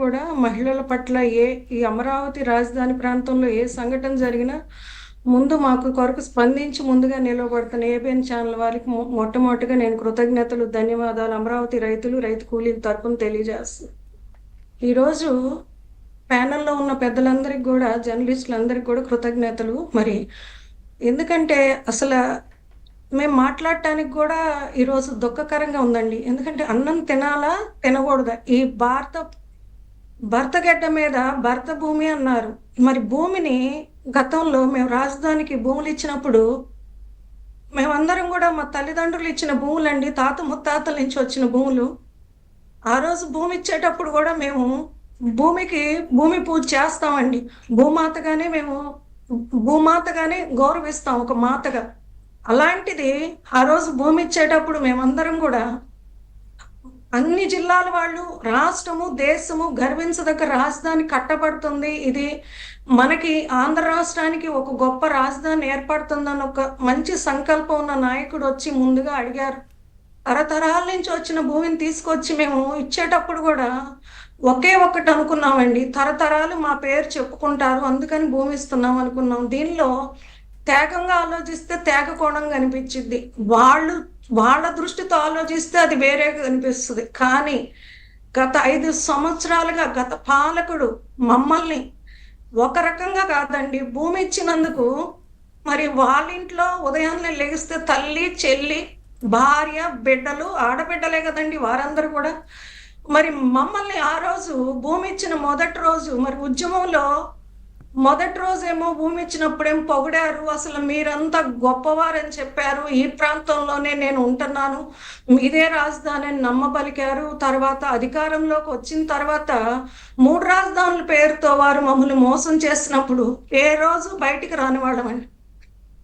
కూడా మహిళల పట్ల ఈ అమరావతి రాజధాని ప్రాంతంలో ఏ సంఘటన జరిగినా ముందు మాకు కొరకు స్పందించి ముందుగా నిలబడుతున్న ఏబిఎన్ ఛానల్ వారికి మొట్టమొదటిగా నేను కృతజ్ఞతలు ధన్యవాదాలు అమరావతి రైతులు రైతు కూలీల తరపున తెలియజేస్తాను. ఈరోజు ప్యానెల్లో ఉన్న పెద్దలందరికీ కూడా జర్నలిస్టులందరికీ కూడా కృతజ్ఞతలు. మరి ఎందుకంటే అసలు మేము మాట్లాడటానికి కూడా ఈరోజు దుఃఖకరంగా ఉందండి. ఎందుకంటే అన్నం తినాలా తినకూడదా, ఈ భర్త గడ్డ మీద భర్త భూమి అన్నారు. మరి భూమిని గతంలో మేము రాజధానికి భూములు ఇచ్చినప్పుడు మేమందరం కూడా మా తల్లిదండ్రులు ఇచ్చిన భూములండి, తాత ముత్తాతల నుంచి వచ్చిన భూములు. ఆ రోజు భూమి ఇచ్చేటప్పుడు కూడా మేము భూమి పూజ చేస్తామండి. భూమాతగానే గౌరవిస్తాం ఒక మాతగా. అలాంటిది ఆ రోజు భూమి ఇచ్చేటప్పుడు మేమందరం కూడా అన్ని జిల్లాల వాళ్ళు, రాష్ట్రము దేశము గర్వించదగ్గ రాజధాని కట్టబడుతుంది, ఇది మనకి ఆంధ్ర రాష్ట్రానికి ఒక గొప్ప రాజధాని ఏర్పడుతుందని ఒక మంచి సంకల్పం ఉన్న నాయకుడు వచ్చి ముందుగా అడిగారు. తరతరాల నుంచి వచ్చిన భూమిని తీసుకొచ్చి మేము ఇచ్చేటప్పుడు కూడా ఒకే ఒక్కటి అనుకున్నామండి, తరతరాలు మా పేరు చెప్పుకుంటారు అందుకని భూమి ఇస్తున్నాం అనుకున్నాం. దీనిలో త్యాగంగా ఆలోచిస్తే త్యాగ కోణంగా అనిపించింది, వాళ్ళ దృష్టితో ఆలోచిస్తే అది వేరేగా అనిపిస్తుంది. కానీ గత 5 సంవత్సరాలుగా గత పాలకుడు మమ్మల్ని ఒక రకంగా కాదండి, భూమి ఇచ్చినందుకు మరి వాళ్ళ ఇంట్లో ఉదయాన్నే లెగిస్తే తల్లి చెల్లి భార్య బిడ్డలు ఆడబిడ్డలే కదండి వారందరూ కూడా. మరి మమ్మల్ని ఆ రోజు భూమి ఇచ్చిన మొదటి రోజు, మరి ఉద్యమంలో మొదటి రోజేమో భూమి ఇచ్చినప్పుడేమో పొగిడారు, అసలు మీరంతా గొప్పవారని చెప్పారు, ఈ ప్రాంతంలోనే నేను ఉంటున్నాను, ఇదే రాజధాని అని నమ్మబలికారు. తర్వాత అధికారంలోకి వచ్చిన తర్వాత 3 రాజధానుల పేరుతో వారు మమ్మల్ని మోసం చేసినప్పుడు ఏ రోజు బయటికి రానివాళ్ళమండి.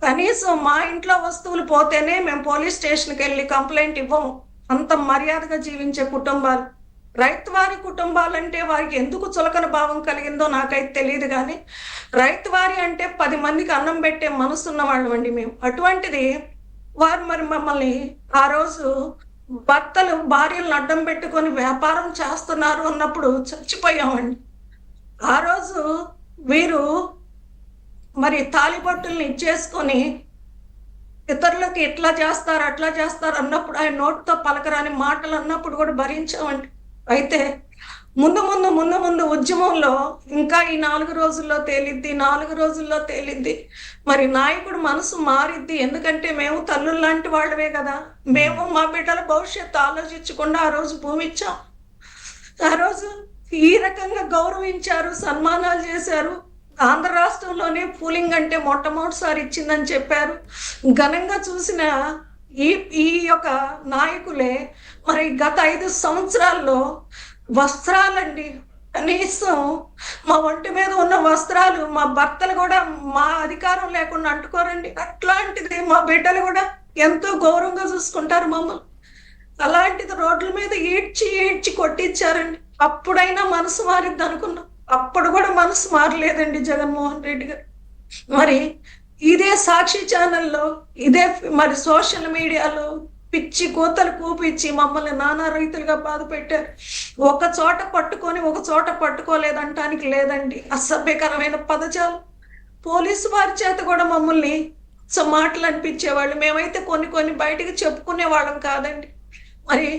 కనీసం మా ఇంట్లో వస్తువులు పోతేనే మేము పోలీస్ స్టేషన్కి వెళ్ళి కంప్లైంట్ ఇవ్వము. అంత మర్యాదగా జీవించే కుటుంబాలు. రైతువారి కుటుంబాలంటే వారికి ఎందుకు చులకన భావం కలిగిందో నాకైతే తెలియదు, కానీ రైతువారి అంటే 10 మందికి అన్నం పెట్టే మనసున్న వాళ్ళం అండి మేము. అటువంటిది వారు మరి మమ్మల్ని ఆ రోజు భర్తలు భార్యలను అడ్డం పెట్టుకొని వ్యాపారం చేస్తున్నారు అన్నప్పుడు చచ్చిపోయామండి. ఆ రోజు వీరు మరి తాలిబొట్టుల్ని ఇచ్చేసుకొని ఇతరులకు ఇట్లా చేస్తారు అట్లా చేస్తారు అన్నప్పుడు, ఆయన నోటితో పలకరాని మాటలు అన్నప్పుడు కూడా భరించామండి. అయితే ముందు ఉద్యమంలో ఇంకా ఈ 4 రోజుల్లో తేలిద్ది మరి నాయకుడు మనసు మారిద్ది. ఎందుకంటే మేము తల్లులు లాంటి వాళ్ళవే కదా, మేము మా బిడ్డల భవిష్యత్తు ఆలోచించకుండా ఆ రోజు భూమి ఇచ్చాం. ఆ రోజు ఈ రకంగా గౌరవించారు, సన్మానాలు చేశారు. ఆంధ్ర రాష్ట్రంలోనే పూలింగ్ అంటే మొట్టమొదటిసారి ఇచ్చిందని చెప్పారు. ఘనంగా చూసిన ఈ యొక్క నాయకులే మరి గత 5 సంవత్సరాల్లో వస్త్రాలండి, కనీసం మా ఒంటి మీద ఉన్న వస్త్రాలు మా భర్తలు కూడా మా అధికారం లేకుండా అంటుకోరండి. అట్లాంటిది మా బిడ్డలు కూడా ఎంతో గౌరవంగా చూసుకుంటారు మమ్మల్ని. అలాంటిది రోడ్ల మీద ఈడ్చి కొట్టించారండి. అప్పుడైనా మనసు మారిద్ది అనుకున్నాం, అప్పుడు కూడా మనసు మారలేదండి జగన్మోహన్ రెడ్డి గారు. మరి ఇదే సాక్షి ఛానల్లో, ఇదే మరి సోషల్ మీడియాలో పిచ్చి కోతలు కూపిచ్చి మమ్మల్ని నానా రైతులుగా బాధ పెట్టారు. ఒక చోట పట్టుకొని ఒక చోట పట్టుకోలేదంటానికి లేదండి. అసభ్యకరమైన పదజాలు. పోలీసు వారి చేత కూడా మమ్మల్ని మాటలు అనిపించేవాళ్ళు. మేమైతే కొన్ని బయటికి చెప్పుకునే వాళ్ళం కాదండి. మరి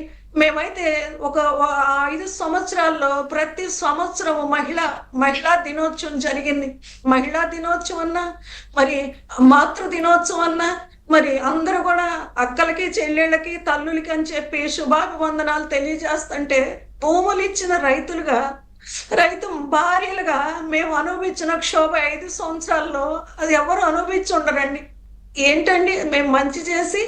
మేమైతే ఒక 5 సంవత్సరాల్లో ప్రతి సంవత్సరం మహిళా దినోత్సవం జరిగింది. మహిళా దినోత్సవం అన్నా మరి మాతృ దినోత్సవం అన్నా మరి అందరూ కూడా అక్కలకి చెల్లెళ్ళకి తల్లులకి అని చెప్పి శుభాభివందనాలు తెలియజేస్తుంటే, భూములు ఇచ్చిన రైతు భార్యలుగా మేము అనుభవించిన క్షోభ 5 సంవత్సరాల్లో అది ఎవరు అనుభవించి ఉండరండి. ఏంటండి మేము మంచి చేసి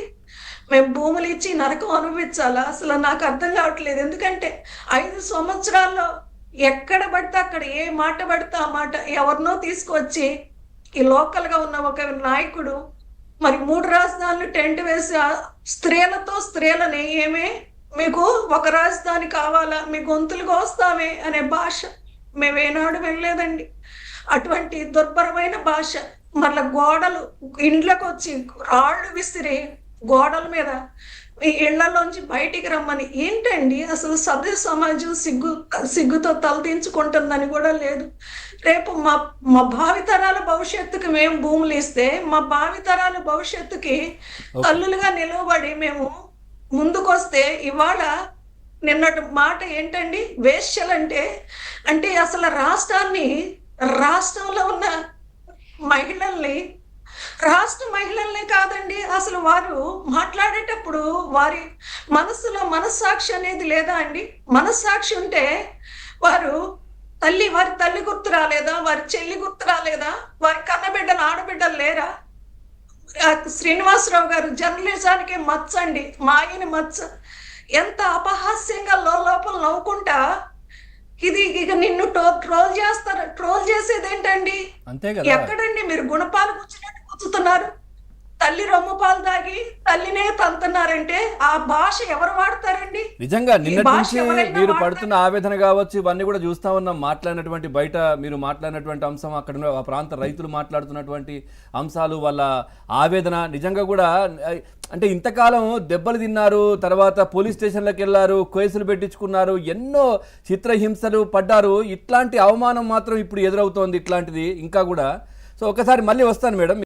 మేము భూములు ఇచ్చి నరకం అనుభవించాలా? అసలు నాకు అర్థం కావట్లేదు. ఎందుకంటే 5 సంవత్సరాల్లో ఎక్కడ పడితే అక్కడ ఏ మాట పడితే ఆ మాట ఎవరినో తీసుకొచ్చి ఈ లోకల్గా ఉన్న ఒక నాయకుడు మరి 3 రాజధానులు టెంట్ వేసి స్త్రీలని ఏమే మీకు ఒక రాజధాని కావాలా, మీ గొంతులు కోస్తామే అనే భాష మేమేనాడు వెళ్ళలేదండి. అటువంటి దుర్భరమైన భాష. మళ్ళీ ఇండ్లకు వచ్చి రాళ్ళు విసిరి గోడల మీద మీ ఇళ్లలోంచి బయటికి రమ్మని. ఏంటండి అసలు సభ్య సమాజం సిగ్గుతో తలదించుకుంటుందని కూడా లేదు. రేపు మా మా భావితరాల భవిష్యత్తుకి మేము భూములు ఇస్తే మా భావితరాల భవిష్యత్తుకి ఓకే. తల్లులుగా నిలవబడి మేము ముందుకొస్తే ఇవాళ నిన్నటి మాట ఏంటండి వేశ్యలంటే, అంటే అసలు రాష్ట్రంలో ఉన్న మహిళల్ని, రాష్ట్ర మహిళల్ని కాదండి, అసలు వారు మాట్లాడేటప్పుడు వారి మనసులో మనస్సాక్షి అనేది లేదా అండి? మనస్సాక్షి ఉంటే వారు వారి తల్లి గుర్తు రాలేదా? వారి చెల్లి గుర్తు రాలేదా? వారి కన్నబిడ్డలు ఆడబిడ్డలు లేరా? శ్రీనివాసరావు గారు జర్నలిజానికి మచ్చ అండి, మాయని మచ్చ. ఎంత అపహాస్యంగా లోపల నవ్వుకుంటా ఇది ఇక నిన్ను ట్రోల్ చేస్తారు. ట్రోల్ చేసేది ఏంటండి? అంతే కదా. ఎక్కడండి మీరు గుణపాలు కూర్చున్నట్టు కూర్చుతున్నారు? తల్లి రొమ్ము పాలు తాగి తల్లినే తంతున్నారంటే ఆ భాష ఎవరు వాడతారండి? నిజంగా ఈ నిన్నటి భాష నుంచి ఎవరైనా మీరు వాడతారా? పడుతున్న ఆవేదన కావచ్చు, ఇవన్నీ కూడా చూస్తా ఉన్నాం. మాట్లాడినటువంటి బయట మీరు మాట్లాడినటువంటి అంశం, అక్కడ ఉన్న ఆ ప్రాంత రైతులు మాట్లాడుతున్నటువంటి అంశాలు, వాళ్ళ ఆవేదన నిజంగా కూడా అంటే ఇంతకాలం దెబ్బలు తిన్నారు, తర్వాత పోలీస్ స్టేషన్లకు వెళ్ళారు, కేసులు పెట్టించుకున్నారు, ఎన్నో చిత్రహింసలు పడ్డారు. ఇట్లాంటి అవమానం మాత్రం ఇప్పుడు ఎదురవుతోంది. ఇట్లాంటిది ఇంకా కూడా. సో ఒకసారి మళ్ళీ వస్తాను మేడం.